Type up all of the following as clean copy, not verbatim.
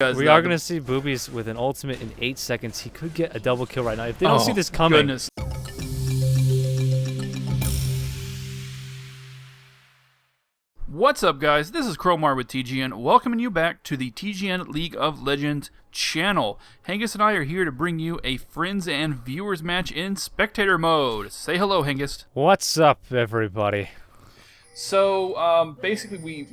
We are going to see Boobies with an ultimate in 8 seconds. He could get a double kill right now. If they don't see this coming. Goodness. What's up, guys? This is Cromar with TGN, welcoming you back to the TGN League of Legends channel. Hengest and I are here to bring you a friends and viewers match in spectator mode. Say hello, Hengest. What's up, everybody? So, basically,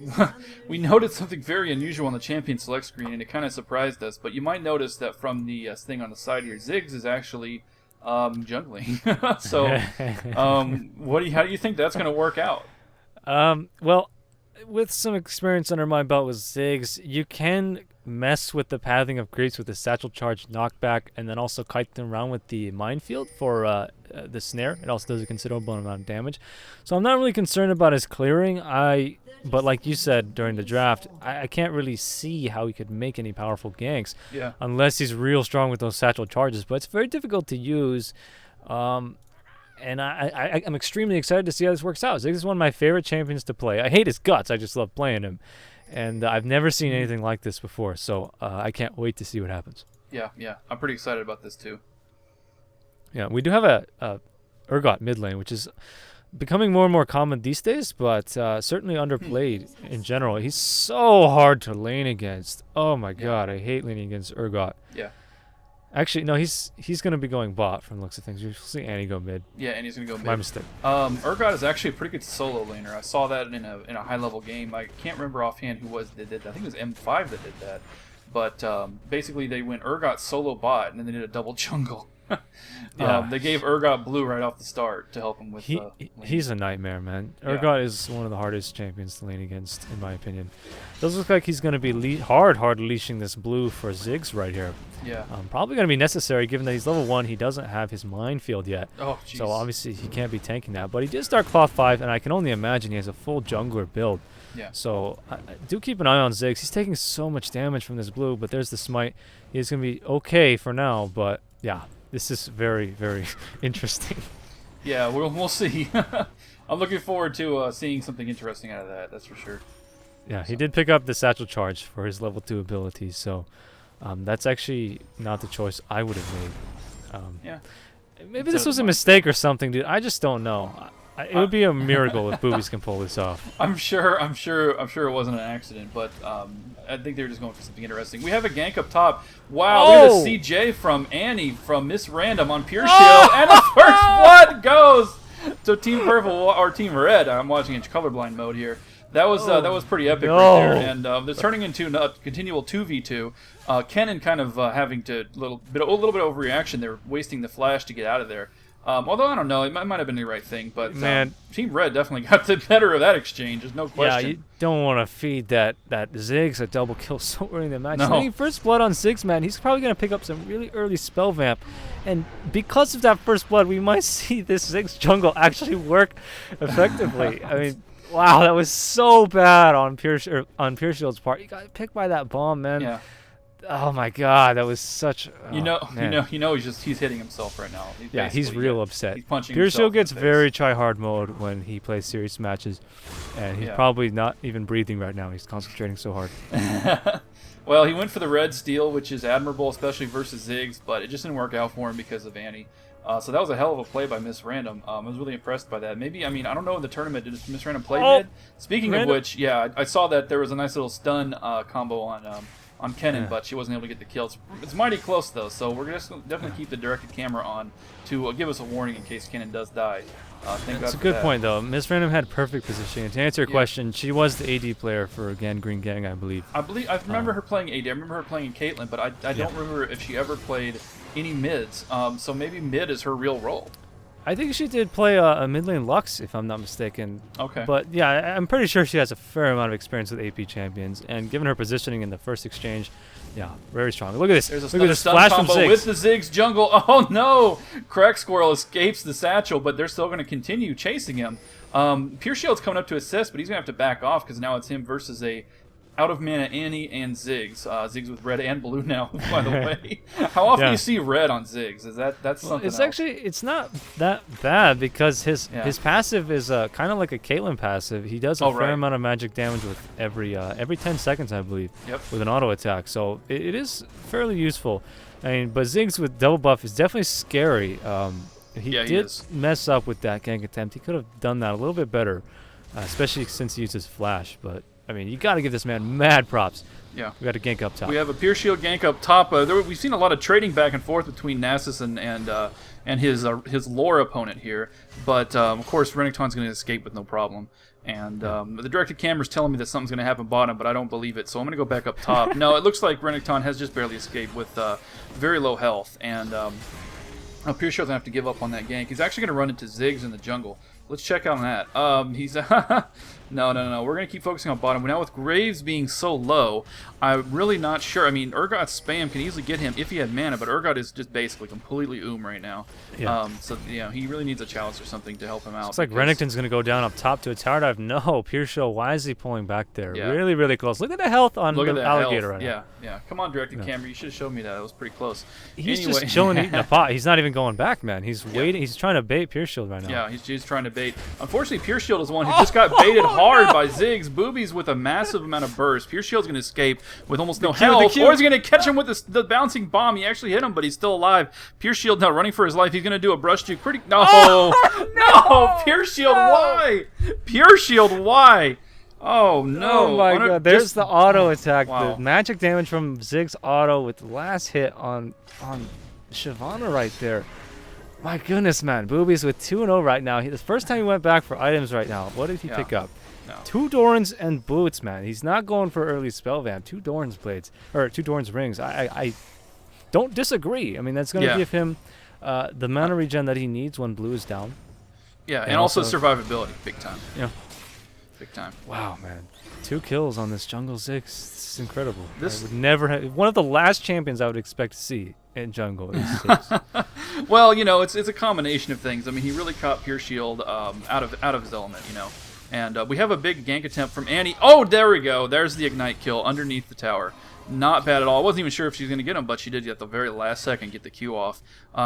we noticed something very unusual on the champion select screen, and it kind of surprised us. But you might notice that from the thing on the side here, Ziggs is actually jungling. So, how do you think that's going to work out? Well, with some experience under my belt with Ziggs, you can mess with the pathing of creeps with the satchel charge knockback, and then also kite them around with the minefield for the snare. It also does a considerable amount of damage. So I'm not really concerned about his clearing. But like you said during the draft, I can't really see how he could make any powerful ganks unless he's real strong with those satchel charges. But it's very difficult to use. And I'm extremely excited to see how this works out. Ziggs is one of my favorite champions to play. I hate his guts. I just love playing him. And I've never seen anything like this before. So I can't wait to see what happens. Yeah. I'm pretty excited about this, too. Yeah, we do have a Urgot mid lane, which is becoming more and more common these days, but certainly underplayed in general. He's so hard to lane against. Oh, my God. I hate laning against Urgot. Yeah. Actually, no, he's going to be going bot from the looks of things. You'll see Annie go mid. Yeah, and he's going to go mid. My mistake. Urgot is actually a pretty good solo laner. I saw that in a high-level game. I can't remember offhand who that did that. I think it was M5 that did that. But basically, they went Urgot solo bot, and then they did a double jungle. They gave Urgot blue right off the start to help him with he's a nightmare, man. Urgot is one of the hardest champions to lane against, in my opinion. Does look like he's going to be hard leashing this blue for Ziggs right here. Yeah. Probably going to be necessary given that he's level 1. He doesn't have his minefield yet. Oh, jeez. So obviously he can't be tanking that. But he did start Cloth 5, and I can only imagine he has a full jungler build. Yeah. So I do keep an eye on Ziggs. He's taking so much damage from this blue, but there's the smite. He's going to be okay for now, but yeah. This is very, very interesting. Yeah, we'll see. I'm looking forward to seeing something interesting out of that. That's for sure. Yeah, he did pick up the satchel charge for his level 2 abilities, so that's actually not the choice I would have made. Yeah. Maybe this was a mistake or something, dude. I just don't know. It would be a miracle if Boobies can pull this off. I'm sure it wasn't an accident, but I think they're just going for something interesting. We have a gank up top. Wow, look at the CJ from Annie from Miss Random on Pure Shield, and the first blood goes to Team Purple or Team Red. I'm watching in colorblind mode here. That was pretty epic right there, and they're turning into a continual 2v2. Kennen kind of having to a little bit overreaction. They're wasting the flash to get out of there. Although I don't know, it might have been the right thing, but man, Team Red definitely got the better of that exchange. There's no question. Yeah, you don't want to feed that Ziggs a double kill so early in the match. No. First blood on Ziggs, man. He's probably gonna pick up some really early spell vamp, and because of that first blood, we might see this Ziggs jungle actually work effectively. I mean, wow, that was so bad on Pure Shield's part. He got picked by that bomb, man. Yeah. Oh my God, that was such. He's hitting himself right now. He's real upset. He's punching Pure himself Shield gets in the face. very try-hard mode when he plays serious matches, and he's probably not even breathing right now. He's concentrating so hard. Well, he went for the red steal, which is admirable, especially versus Ziggs, but it just didn't work out for him because of Annie. So that was a hell of a play by Miss Random. I was really impressed by that. I don't know in the tournament, did Miss Random play mid? Speaking of which, I saw that there was a nice little stun combo on Kennen, but she wasn't able to get the kill. It's mighty close, though, so we're just definitely keep the directed camera on to give us a warning in case Kennen does die. That's a good point, though. Miss Random had perfect positioning. To answer your question, she was the AD player for Green Gang, I believe. I remember her playing AD. I remember her playing Caitlyn, but I don't remember if she ever played any mids. So maybe mid is her real role. I think she did play a mid lane Lux, if I'm not mistaken. Okay. But yeah, I'm pretty sure she has a fair amount of experience with AP champions, and given her positioning in the first exchange, yeah, very strong. Look at this. There's Look at this stun flash from combo Ziggs. with the Ziggs jungle. Oh no! Crack Squirrel escapes the satchel, but they're still going to continue chasing him. Pure Shield's coming up to assist, but he's going to have to back off because now it's him versus a out of mana Annie and Ziggs. Ziggs with red and blue now, by the way. How often do you see red on Ziggs? Is that's something It's else? actually, it's not that bad because his passive is kind of like a Caitlyn passive. He does a fair amount of magic damage with every 10 seconds, I believe, with an auto attack. So it is fairly useful. I mean, but Ziggs with double buff is definitely scary. He did mess up with that gank attempt. He could have done that a little bit better, especially since he uses flash. But I mean, you got to give this man mad props. Yeah. We got a gank up top. We have a Pure Shield gank up top. We've seen a lot of trading back and forth between Nasus and his lore opponent here. But, of course, Renekton's going to escape with no problem. And the directed camera's telling me that something's going to happen bottom, but I don't believe it. So I'm going to go back up top. No, it looks like Renekton has just barely escaped with very low health. And Pure Shield's going to have to give up on that gank. He's actually going to run into Ziggs in the jungle. Let's check out on that. He's no. We're going to keep focusing on bottom. Now with Graves being so low, I'm really not sure. I mean, Urgot's spam can easily get him if he had mana, but Urgot is just basically completely right now. Yeah. So, he really needs a chalice or something to help him out. Looks like Renekton's going to go down up top to a tower dive. No, Pure Shield, why is he pulling back there? Yeah. Really, really close. Look at the health on the alligator right now. Yeah. Come on, directed camera. You should have showed me that. That was pretty close. He's just chilling eating a pot. He's not even going back, man. He's waiting. He's trying to bait Pure Shield right now. Yeah, he's trying to bait. Unfortunately, Pure Shield is one who just got baited hard by Ziggs. Boobies with a massive amount of burst. Pure Shield's going to escape with almost no health, or he's going to catch him with the bouncing bomb. He actually hit him, but he's still alive. Pure Shield now running for his life. He's going to do a brush juke. No! Pure Shield, why? Pure Shield, why? Oh, no. Oh, my God. There's the auto attack. Wow. The magic damage from Ziggs auto with the last hit on Shyvana right there. My goodness, man. Boobies with 2-0 right now. The first time he went back for items right now, what did he pick up? No. 2 Doran's and boots, man. He's not going for early spell vamp. 2 Doran's blades, or 2 Doran's rings. I don't disagree. I mean, that's going to give him the mana regen that he needs when blue is down. Yeah, and also survivability, big time. Yeah, big time. Wow, man, 2 kills on this jungle Ziggs. It's incredible. This I would never have, one of the last champions I would expect to see in jungle is Ziggs. Well, it's a combination of things. I mean, he really caught Pure Shield out of his element, And we have a big gank attempt from Annie. Oh, there we go. There's the Ignite kill underneath the tower. Not bad at all. I wasn't even sure if she was going to get him, but she did at the very last second get the Q off.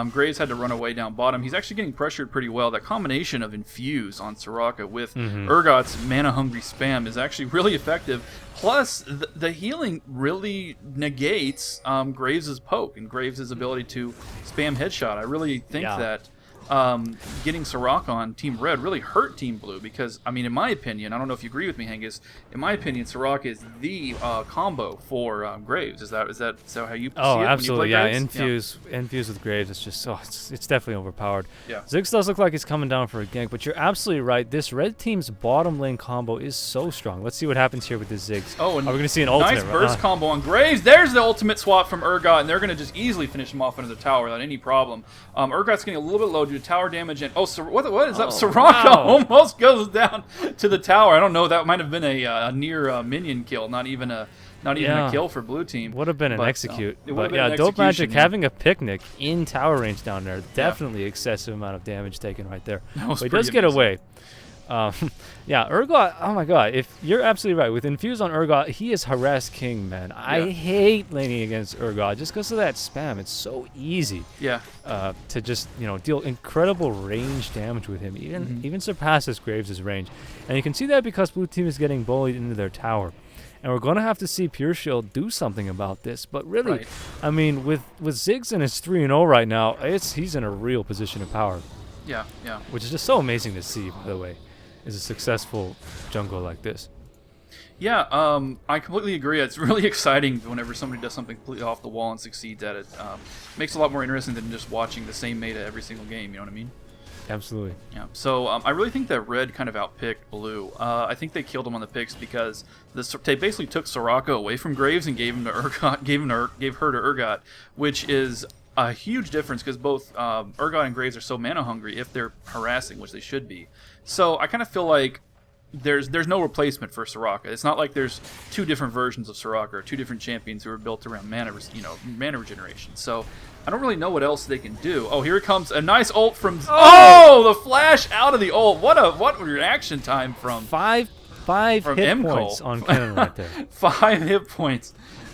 Graves had to run away down bottom. He's actually getting pressured pretty well. That combination of Infuse on Soraka with Urgot's mana-hungry spam is actually really effective. Plus, the healing really negates Graves' poke and Graves' ability to spam headshot. I really think that getting Soraka on Team Red really hurt Team Blue because, I mean, in my opinion, I don't know if you agree with me, Hengest, in my opinion, Soraka is the combo for Graves. Is that how you see it? Oh, absolutely, when you play Graves? Infuse with Graves, it's just, it's definitely overpowered. Yeah. Ziggs does look like he's coming down for a gank, but you're absolutely right. This red team's bottom lane combo is so strong. Let's see what happens here with this Ziggs. Oh, and are we going to see an ultimate? Nice burst combo on Graves. There's the ultimate swap from Urgot, and they're going to just easily finish him off under the tower without any problem. Urgot's getting a little bit low due to tower damage, and what is up? Soraka almost goes down to the tower. I don't know. That might have been a near minion kill, not even a kill for blue team. Would have been an execute. But yeah, Dope Magic having a picnic in tower range down there. Definitely excessive amount of damage taken right there. But he does get away. Yeah, Urgot, oh my God, if you're absolutely right, with Infuse on Urgot, he is harass king, man. I hate laning against Urgot just because of that spam. It's so easy to just, deal incredible range damage with him, even surpasses Graves' range. And you can see that because blue team is getting bullied into their tower. And we're going to have to see Pure Shield do something about this. But really, I mean, with Ziggs and his 3-0 right now, he's in a real position of power. Yeah. Which is just so amazing to see, by the way. Is a successful jungle like this. Yeah, I completely agree. It's really exciting whenever somebody does something completely off the wall and succeeds at it. Makes it a lot more interesting than just watching the same meta every single game, you know what I mean? Absolutely. Yeah, so I really think that red kind of outpicked blue. I think they killed him on the picks because they basically took Soraka away from Graves and gave him to Urgot, gave her to Urgot, which is a huge difference because both Urgot and Graves are so mana hungry if they're harassing, which they should be. So I kind of feel like there's no replacement for Soraka. It's not like there's 2 different versions of Soraka or 2 different champions who are built around mana regeneration. So I don't really know what else they can do. Oh, here it comes, a nice ult from the flash out of the ult. What reaction time from 5 5 from hit M-Cole. points on Kennen right there. 5 hit points.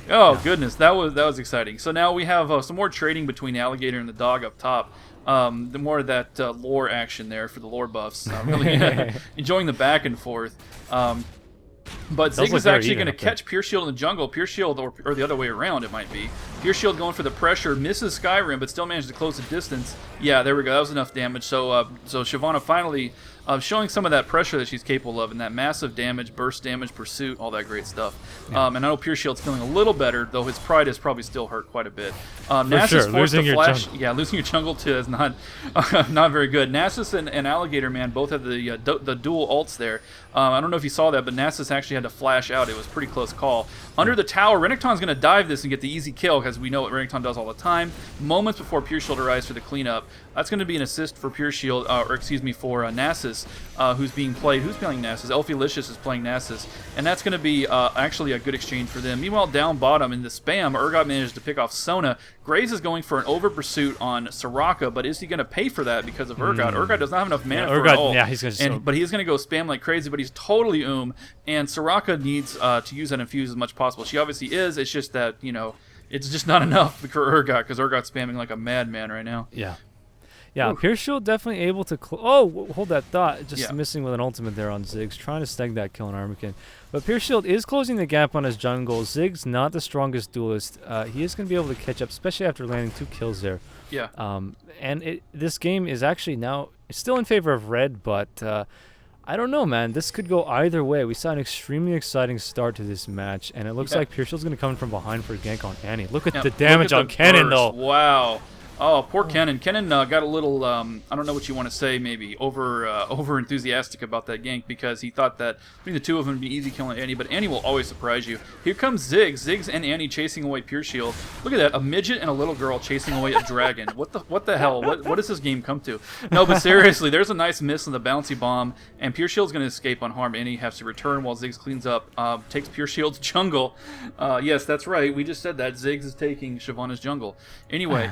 Oh goodness, that was exciting. So now we have some more trading between the alligator and the dog up top. The more of that lore action there for the lore buffs. Really enjoying the back and forth. But Ziggs is actually going to catch Pure Shield in the jungle. Pure Shield, or the other way around, it might be. Pure Shield going for the pressure, misses Skyrim, but still manages to close the distance. Yeah, there we go. That was enough damage. So, Shyvana finally showing some of that pressure that she's capable of, and that massive damage, burst damage, pursuit, all that great stuff. Yeah. And I know Pure Shield's feeling a little better, though his pride is probably still hurt quite a bit. Nasus sure. forced to flash. Jungle. Yeah, losing your jungle too is not not very good. Nasus and Alligator Man both have the dual ults there. I don't know if you saw that, but Nasus actually had to flash out. It was a pretty close call. Under the tower, Renekton's going to dive this and get the easy kill, because we know what Renekton does all the time. Moments before Pure Shield arrives for the cleanup. That's going to be an assist for Pure Shield, for Nasus, who's being played. Who's playing Nasus? Elphilicious is playing Nasus, and that's going to be actually a good exchange for them. Meanwhile, down bottom in the spam, Urgot managed to pick off Sona. Graves is going for an over pursuit on Soraka, but is he going to pay for that because of Urgot? Urgot does not have enough mana for an ult. Yeah, he's going to. But he's going to go spam like crazy. But he's totally and Soraka needs to use that infuse as much as possible. She obviously is. It's just that it's just not enough for Urgot, because Urgot's spamming like a madman right now. Yeah. Yeah, Pure Shield definitely able to... hold that thought. Just missing with an ultimate there on Ziggs. Trying to snag that kill on Armakin. But Pure Shield is closing the gap on his jungle. Ziggs, not the strongest duelist. He is going to be able to catch up, especially after landing 2 kills there. Yeah. And this game is actually now still in favor of Red, but... I don't know, man. This could go either way. We saw an extremely exciting start to this match, and it looks like Pure Shield's going to come in from behind for a gank on Annie. Look at the damage on Kennen, though. Wow. Oh, poor Kennen. Kennen got a little, I don't know what you want to say, maybe, over enthusiastic about that gank, because he thought that between the two of them would be easy killing Annie, but Annie will always surprise you. Here comes Ziggs. Ziggs and Annie chasing away Pure Shield. Look at that, a midget and a little girl chasing away a dragon. What the hell? What does this game come to? No, but seriously, there's a nice miss on the bouncy bomb, and Pure Shield's going to escape unharmed. Annie has to return while Ziggs cleans up, takes Pure Shield's jungle. Yes, that's right. We just said that. Ziggs is taking Shyvana's jungle. Anyway,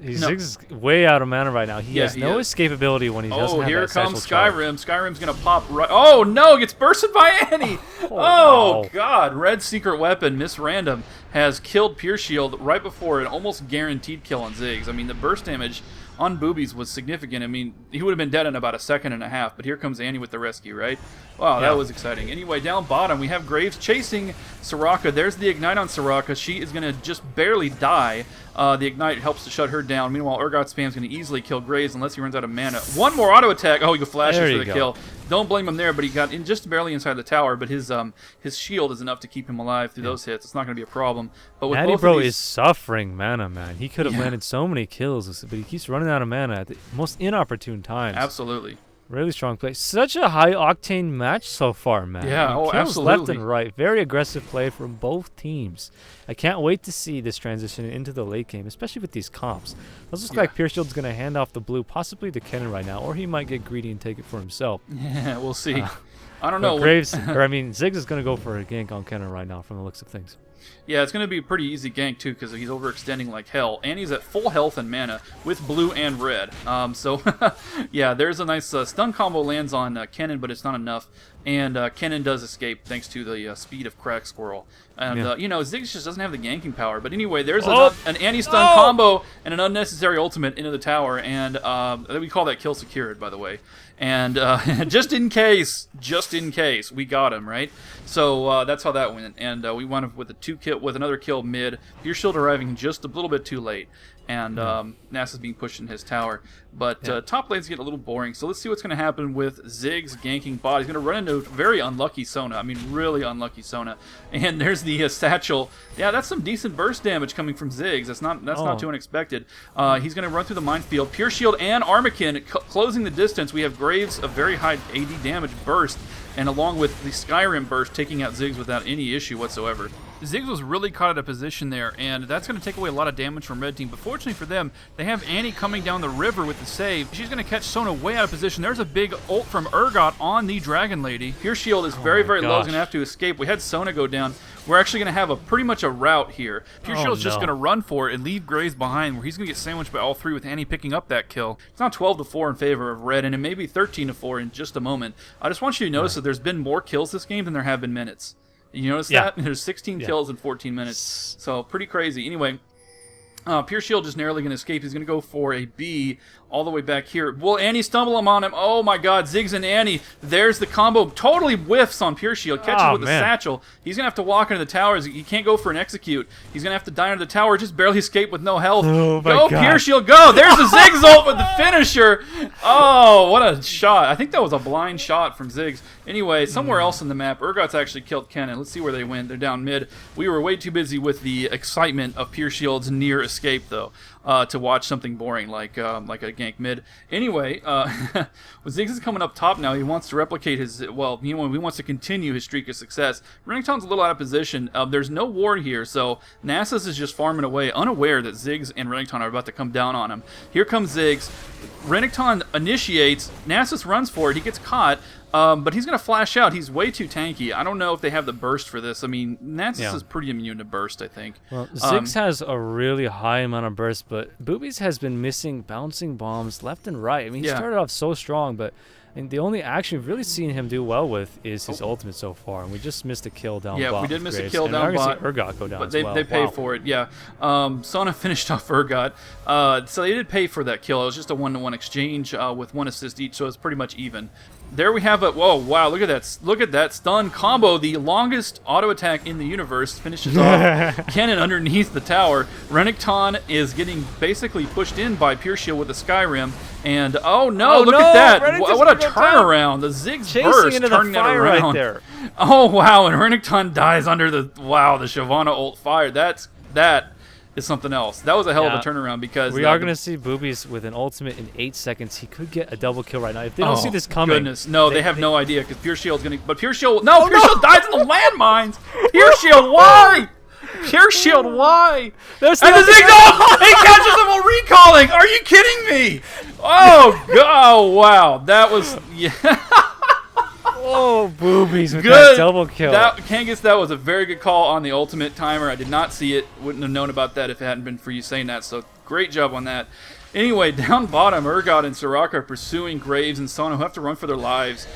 Ziggs is way out of mana right now. He has no escapability when he doesn't have that here comes Skyrim. Skyrim's going to pop right... Oh, no! Gets bursted by Annie! Wow. God. Red's secret weapon, Miss Random, has killed Pure Shield right before an almost guaranteed kill on Ziggs. I mean, the burst damage on Boobies was significant. I mean, he would have been dead in about a second and a half, but here comes Annie with the rescue, right? Wow, that was exciting. Anyway, down bottom, we have Graves chasing Soraka. There's the Ignite on Soraka. She is going to just barely die. The Ignite helps to shut her down. Meanwhile, Urgot Spam's going to easily kill Graves unless he runs out of mana. One more auto attack. Oh, he flashes for the kill. Don't blame him there, but he got in just barely inside the tower, but his shield is enough to keep him alive through those hits. It's not going to be a problem. But with Natty both Bro of these, is suffering mana, man. He could have landed so many kills, but he keeps running out of mana at the most inopportune times. Absolutely. Really strong play. Such a high-octane match so far, man. Yeah, kills absolutely. left and right. Very aggressive play from both teams. I can't wait to see this transition into the late game, especially with these comps. It looks like Pure Shield's going to hand off the blue, possibly to Kennen right now, or he might get greedy and take it for himself. Yeah, we'll see. I don't know. Ziggs is going to go for a gank on Kennen right now from the looks of things. Yeah, it's going to be a pretty easy gank, too, because he's overextending like hell. And he's at full health and mana with blue and red. Yeah, there's a nice stun combo lands on Kennen, but it's not enough. And Kennen does escape thanks to the speed of Crack Squirrel. And, Ziggs just doesn't have the ganking power. But anyway, there's an anti-stun combo and an unnecessary ultimate into the tower. And we call that kill secured, by the way. And just in case, we got him, right? So that's how that went. And we wound up with another kill mid. Pure Shield arriving just a little bit too late. And Nasa's being pushed in his tower. But top lane's getting a little boring. So let's see what's going to happen with Ziggs ganking bot. He's going to run into very unlucky Sona. I mean, really unlucky Sona. And there's the satchel. Yeah, that's some decent burst damage coming from Ziggs. That's not too unexpected. He's going to run through the minefield. Pure Shield and Armakin closing the distance. We have Graves, a very high AD damage burst. And along with the Skyrim burst, taking out Ziggs without any issue whatsoever. Ziggs was really caught out of position there, and that's going to take away a lot of damage from red team. But fortunately for them, they have Annie coming down the river with the save. She's going to catch Sona way out of position. There's a big ult from Urgot on the Dragon Lady. Pure Shield is very low. He's going to have to escape. We had Sona go down. We're actually going to have pretty much a rout here. Pure Shield's just going to run for it and leave Graves behind, where he's going to get sandwiched by all three with Annie picking up that kill. It's now 12-4 in favor of red, and it may be 13-4 in just a moment. I just want you to notice that there's been more kills this game than there have been minutes. You notice that? There's 16 kills in 14 minutes. So pretty crazy. Anyway, Pure Shield just narrowly going to escape. He's going to go for a B all the way back here. Will Annie stumble him on him? Oh my god, Ziggs and Annie. There's the combo. Totally whiffs on Pure Shield. Catches with the satchel. He's going to have to walk into the towers. He can't go for an execute. He's going to have to die under the tower. Just barely escape with no health. Oh go, Pure Shield, go! There's the Ziggs ult with the finisher. Oh, what a shot. I think that was a blind shot from Ziggs. Anyway, somewhere else in the map, Urgot's actually killed Kennen. Let's see where they went. They're down mid. We were way too busy with the excitement of Pure Shield's near escape, though, to watch something boring like a gank mid. Anyway, Ziggs is coming up top now. He wants to replicate his, well, he wants to continue his streak of success. Renekton's a little out of position. There's no ward here, so Nasus is just farming away, unaware that Ziggs and Renekton are about to come down on him. Here comes Ziggs. Renekton initiates. Nasus runs for it. He gets caught. But he's going to flash out. He's way too tanky. I don't know if they have the burst for this. I mean, Nasus is pretty immune to burst, I think. Well, Ziggs has a really high amount of burst, but Boobies has been missing bouncing bombs left and right. I mean, he started off so strong, but the only action we've really seen him do well with is his ultimate so far, and we just missed a kill down bot. Yeah, we did miss Graves. a kill down bot. Urgot go down but as well. They pay for it, yeah. Sona finished off Urgot. So they did pay for that kill. It was just a 1-to-1 exchange with 1 assist each, so it's pretty much even. There we have it. Whoa, wow, look at that. Look at that stun combo. The longest auto attack in the universe finishes off Kennen underneath the tower. Renekton is getting basically pushed in by Pure Shield with the Skyrim. And oh no, look at that. What a turnaround. The Ziggs burst turning that around. Right there. Oh wow, and Renekton dies under the the Shyvana ult fire. That is something else. That was a hell of a turnaround because we are going to see Boobies with an ultimate in 8 seconds. He could get a double kill right now. If they don't see this coming. Goodness. No, they have no idea because Pure Shield's going to... But Pure Shield... No, Pure Shield dies in the landmines! Pure Shield, why? Pure Shield, why? And the Ziggs... He catches him while recalling! Are you kidding me? Oh, God, wow. That was... Yeah. Oh, Boobies with that double kill. Hengest, that was a very good call on the ultimate timer. I did not see it. Wouldn't have known about that if it hadn't been for you saying that. So great job on that. Anyway, down bottom, Urgot and Soraka are pursuing Graves and Sona, who have to run for their lives.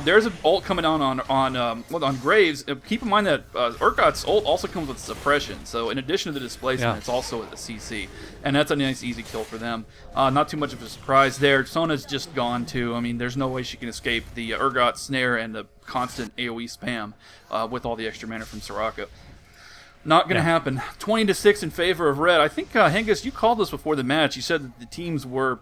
There's an ult coming down on Graves. Keep in mind that Urgot's ult also comes with suppression. So in addition to the displacement, it's also a CC. And that's a nice, easy kill for them. Not too much of a surprise there. Sona's just gone, too. I mean, there's no way she can escape the Urgot snare and the constant AoE spam with all the extra mana from Soraka. Not going to happen. 20-6 in favor of red. I think, Hengest, you called this before the match. You said that the teams were,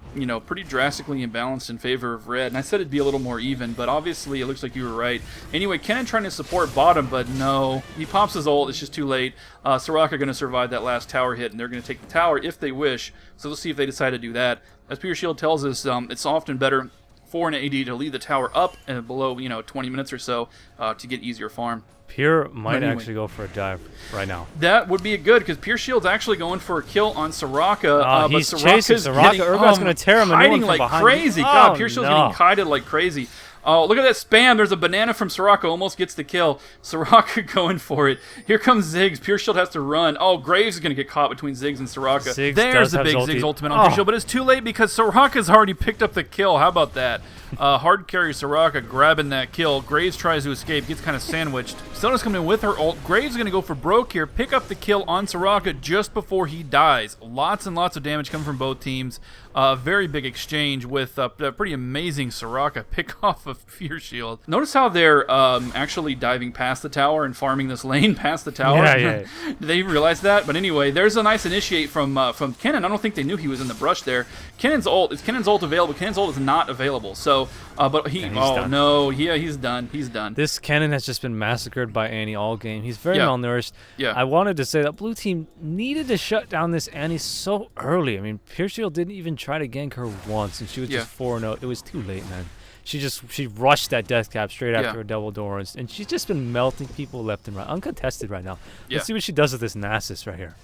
pretty drastically imbalanced in favor of red. And I said it'd be a little more even, but obviously it looks like you were right. Anyway, Kennen trying to support bottom, but no. He pops his ult. It's just too late. Soraka going to survive that last tower hit, and they're going to take the tower if they wish. So let's see if they decide to do that. As Pure Shield tells us, it's often better for an AD to lead the tower up and below, 20 minutes or so to get easier farm. Pure might actually go for a dive right now. That would be good because Pure Shield's actually going for a kill on Soraka. He's but chasing Soraka. Urgot's going to tear him a new one from behind. Crazy. God, Pure Shield's getting kited like crazy. Oh, look at that spam. There's a banana from Soraka. Almost gets the kill. Soraka going for it. Here comes Ziggs. Pure Shield has to run. Oh, Graves is going to get caught between Ziggs and Soraka. There's the big Ziggs ultimate on Pure Shield, but it's too late because Soraka's already picked up the kill. How about that? Hard carry Soraka grabbing that kill. Graves tries to escape, gets kind of sandwiched. Sona's coming in with her ult. Graves is going to go for broke here, pick up the kill on Soraka just before he dies. Lots and lots of damage coming from both teams. Very big exchange with a pretty amazing Soraka pick off of Pure Shield. Notice how they're actually diving past the tower and farming this lane past the tower. Yeah. Did they realize that? But anyway, there's a nice initiate from Kennen. I don't think they knew he was in the brush there. Kennen's ult available? Kennen's ult is not available. So, but he's done. No, he's done. He's done. This Kennen has just been massacred by Annie all game. He's very malnourished. Yeah. I wanted to say that blue team needed to shut down this Annie so early. I mean, Pure Shield didn't even try to gank her once, and she was just 4-0. It was too late, man. she rushed that death cap straight after Yeah. her double doors, and she's just been melting people left and right, uncontested right now. Yeah. Let's see what she does with this Nasus right here.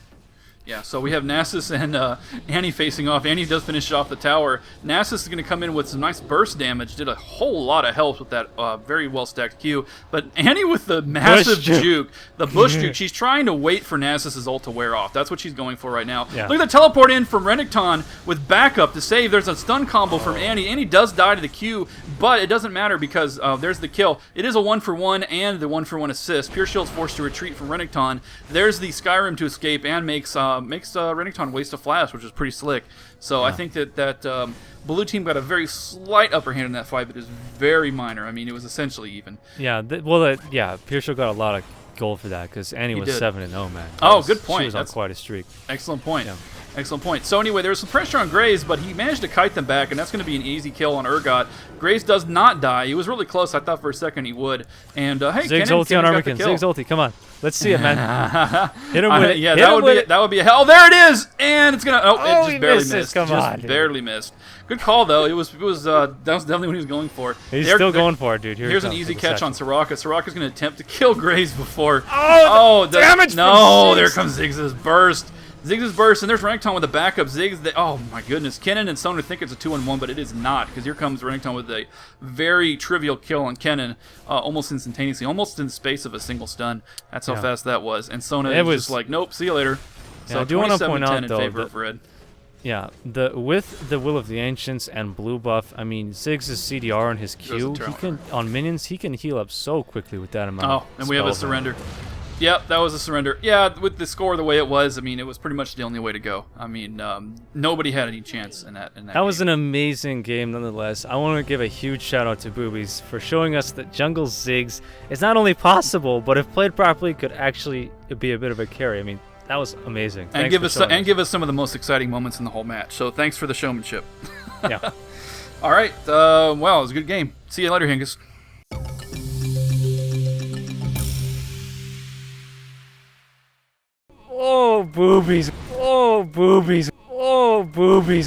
Yeah, so we have Nasus and Annie facing off. Annie does finish off the tower. Nasus is going to come in with some nice burst damage. Did a whole lot of help with that very well-stacked Q. But Annie with the massive juke, the bush juke, she's trying to wait for Nasus' ult to wear off. That's what she's going for right now. Yeah. Look at the teleport in from Renekton with backup to save. There's a stun combo from Annie. Annie does die to the Q, but it doesn't matter because there's the kill. It is a 1-for-1 and the 1-for-1 assist. Pure Shield's forced to retreat from Renekton. There's the Skyrim to escape and makes Renekton waste a flash, which is pretty slick. So I think that blue team got a very slight upper hand in that fight, but it was very minor. I mean, it was essentially even. Yeah, Pure Shield got a lot of gold for that because Annie was 7-0, man. Good point. She was on That's quite a streak. Excellent point. Yeah. Excellent point. So anyway, there was some pressure on Graves, but he managed to kite them back, and that's going to be an easy kill on Urgot. Graves does not die. He was really close. I thought for a second he would. And hey, Ziggs ulti on Armakin. Ziggs ulti. Come on. Let's see it, man. Hit him with it. Yeah, Hit that would be a hell. There it is, and it's gonna. It just barely misses. missed. Come just on, dude. barely missed. Good call though. That was definitely what he was going for. He's still going for it, dude. Here's an easy catch on Soraka. Soraka's gonna attempt to kill Graves before. Damage! No, there comes Ziggs' burst. Ziggs' burst, and there's Renekton with a backup. Ziggs, oh my goodness. Kennen and Sona think it's a 2-on-1, but it is not, because here comes Renekton with a very trivial kill on Kennen, almost instantaneously, almost in the space of a single stun. That's how fast that was. And Sona is just like, nope, see you later. So I do want to point out, in though, favor of Red. Yeah, with the Will of the Ancients and blue buff, I mean, Ziggs' CDR and his Q, on minions, he can heal up so quickly with that amount. Oh, and we have a surrender. Yep, that was a surrender. Yeah, with the score the way it was, I mean, it was pretty much the only way to go. I mean, nobody had any chance in that game. That was an amazing game, nonetheless. I want to give a huge shout out to Boobies for showing us that jungle Ziggs is not only possible, but if played properly, could actually be a bit of a carry. I mean, that was amazing. And give us some of the most exciting moments in the whole match. So thanks for the showmanship. Yeah. All right. Well, it was a good game. See you later, Hengest. Oh, Boobies. Oh, Boobies. Oh, Boobies.